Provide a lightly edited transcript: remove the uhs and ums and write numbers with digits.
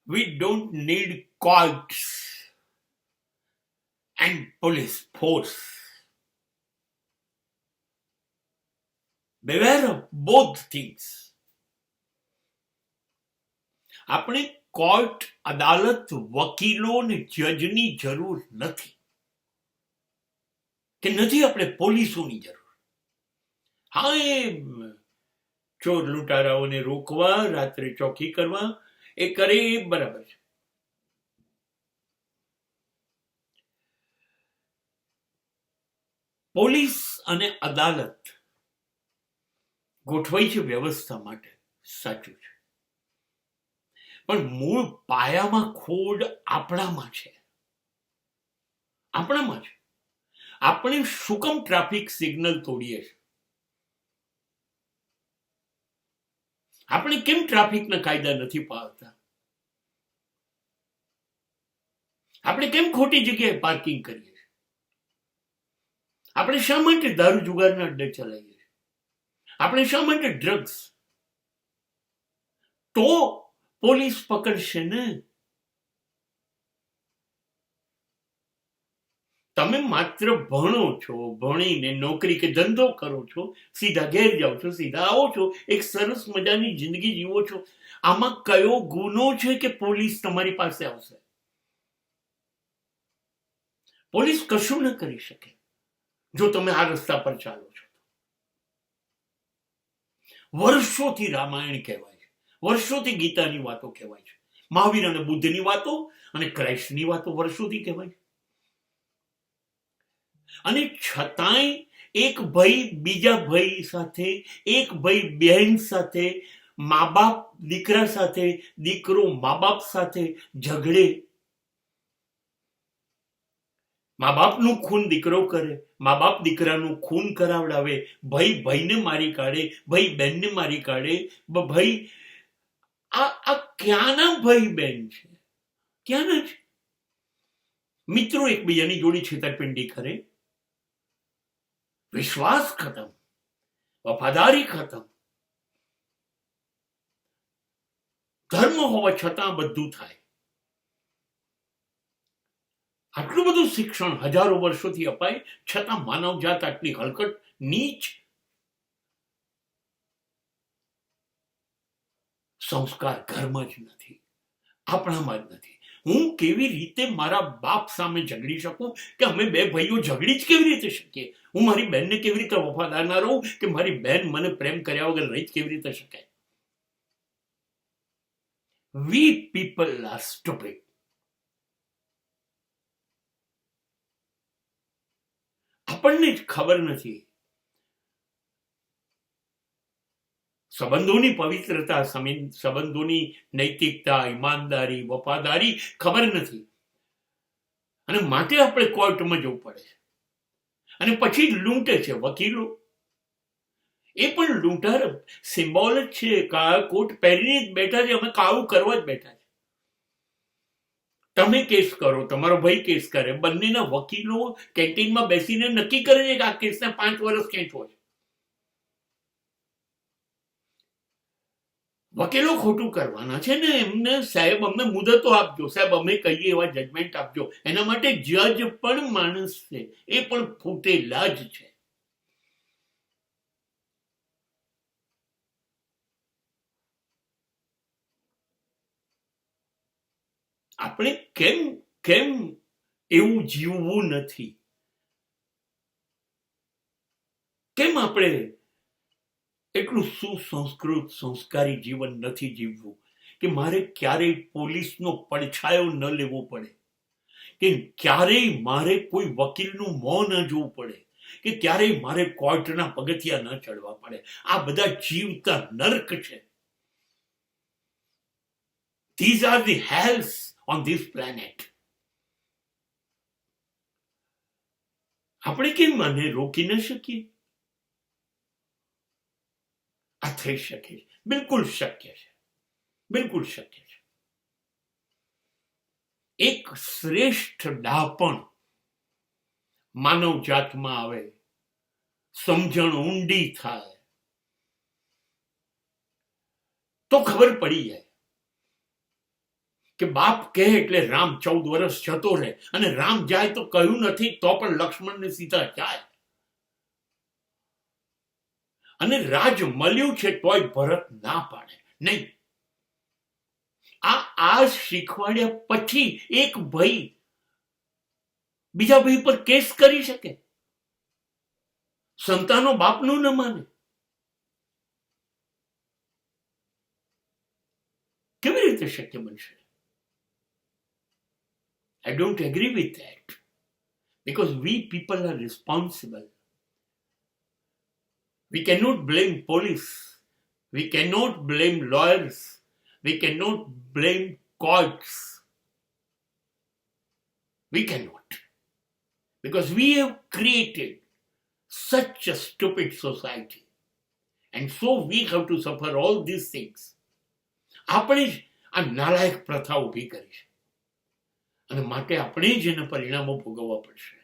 We don't need courts and police force. Beware of both things. આપણે court, અદાલત, વકીલો ને જજની જરૂર નથી, કે નથી આપણે પોલીસોની જરૂર. હા, એ ચોર લૂંટારાઓને રોકવા, રાત્રે ચોકી કરવા, એ કરે એ બરાબર છે. પોલીસ અને અદાલત ગોઠવાઈ છે વ્યવસ્થા માટે, સાચું છે, પણ મૂળ પાયામાં ખોડ આપણામાં છે. આપણે શું કામ ટ્રાફિક સિગ્નલ તોડીએ છીએ? આપણે કેમ ટ્રાફિકના કાયદા નથી પાળતા? આપણે કેમ ખોટી જગ્યાએ પાર્કિંગ કરીએ છીએ? આપણે શા માટે દારૂ જુગારના અડ્ડે ચલાવીએ છીએ? આપણે શા માટે ડ્રગ્સ? તો પોલીસ પકડશે ને. તમે માત્ર ભણો છો, ભણીને નોકરી કે ધંધો કરો છો, સીધા ઘેર જાઓ છો, સીધા આવો છો, એક સરસ મજાની જિંદગી જીવો છો. આમાં કયો ગુનો છે કે પોલીસ તમારી પાસે આવશે? પોલીસ કશું ન કરી શકે જો તમે આ રસ્તા પર ચાલો છો. વર્ષોથી રામાયણ કહેવાય છે, વર્ષોથી ગીતાની વાતો કહેવાય છે, મહાવીર અને બુદ્ધની વાતો અને ક્રાઇસ્ટની વાતો વર્ષોથી કહેવાય છે. અને છતાંય એક ભાઈ બીજા ભાઈ સાથે, એક ભાઈ બહેન સાથે, મા બાપ દીકરા સાથે, દીકરો મા બાપ સાથે ઝઘડે. મા બાપનું ખૂન દીકરો કરે, મા બાપ દીકરાનું ખૂન કરાવડાવે, ભાઈ ભાઈને મારી કાઢે, ભાઈ બહેનને મારી કાઢે. ભાઈ આ ક્યાંના ભાઈ બહેન છે? ક્યાંના છે? મિત્રો એકબીજાની જોડી છેતરપિંડી કરે, વિશ્વાસ ખતમ, વફાદારી ખતમ. ધર્મ હોવા છતાં બધું થાય. આટલું બધું શિક્ષણ હજારો વર્ષોથી અપાય, છતાં માનવજાત આટલી હલકટ, નીચ. સંસ્કાર ઘરમાં જ નથી, આપણામાં જ નથી. હું કેવી રીતે મારા બાપ સામે ઝઘડી શકું? કે અમે બે ભાઈઓ ઝઘડી જ કેવી રીતે શકીએ? હું મારી બહેનને કેવી રીતે વફાદાર ના રહું? કે મારી બહેન મને પ્રેમ કર્યા વગર રહી જ કેવી રીતે શકે? We people are stupid. આપણને જ ખબર નથી. સંબંધોની પવિત્રતા, સંબંધોની નૈતિકતા, ઈમાનદારી, વફાદારી ખબર નથી. અને માટે આપણે કોર્ટમાં જવું પડે છે. અને પછી લૂંટે છે વકીલો. એ પણ લૂંટાર સિમ્બોલ જ છે. કાળા કોટ પહેરીને જ બેઠા છે, અમે કાળું કરવા જ બેઠા છે. તમે કેસ કરો, તમારો ભાઈ કેસ કરે, બંનેના વકીલો કેન્ટીનમાં બેસીને નક્કી કરે છે કે આ કેસના 5 વર્ષ ખેંચવો છે. વકીલો ખોટું કરવાના છે ને, એમને સાહેબ અમને મુદતો આપજો, સાહેબ અમે કહીએ એવા જજમેન્ટ આપજો. એના માટે જજ પણ માણસ છે, એ પણ ફૂટેલા જ છે. આપણે કેમ એવું જીવવું નથી? કેમ આપણે એટલું સુસંસ્કૃત સંસ્કારી જીવન નથી જીવવું? કે મારે ક્યારેય પોલીસનો પડછાયો ન લેવો પડે, કે ક્યારેય મારે કોઈ વકીલનું મોં ન જોવું પડે, કે ક્યારેય મારે કોર્ટના પગથિયા ન ચડવા પડે. આ બધા જીવતા નર્ક છે. These are the hells on this planet. આપણે કેમ આને રોકી ન શકીએ? આ થઈ શકે, બિલકુલ શક્ય છે, બિલકુલ શક્ય છે. એક શ્રેષ્ઠ ડાપણ માનવ જાતમાં આવે, સમજણ ઊંડી થાય, તો ખબર પડી જાય કે બાપ કહે એટલે રામ 14 વર્ષ જતો રહે, અને રામ જાય તો કહ્યું નથી તો પણ લક્ષ્મણને સીધા જાય, અને રાજ મળ્યું છે તોય ભરત ના પાડે નહીં. આ શીખવાડ્યા પછી એક ભાઈ બીજા ભાઈ પર કેસ કરી શકે? સંતાનો બાપનું ન માને, કેવી રીતે શક્ય બનશે? I don't agree with that, because we people are responsible. We cannot blame police, we cannot blame lawyers, we cannot blame courts. We cannot, because we have created such a stupid society, and so we have to suffer all these things. આપણે જ આ નાલાયક પ્રથા ઊભી કરી છે, અને માટે આપણે જ એના પરિણામો ભોગવવા પડશે.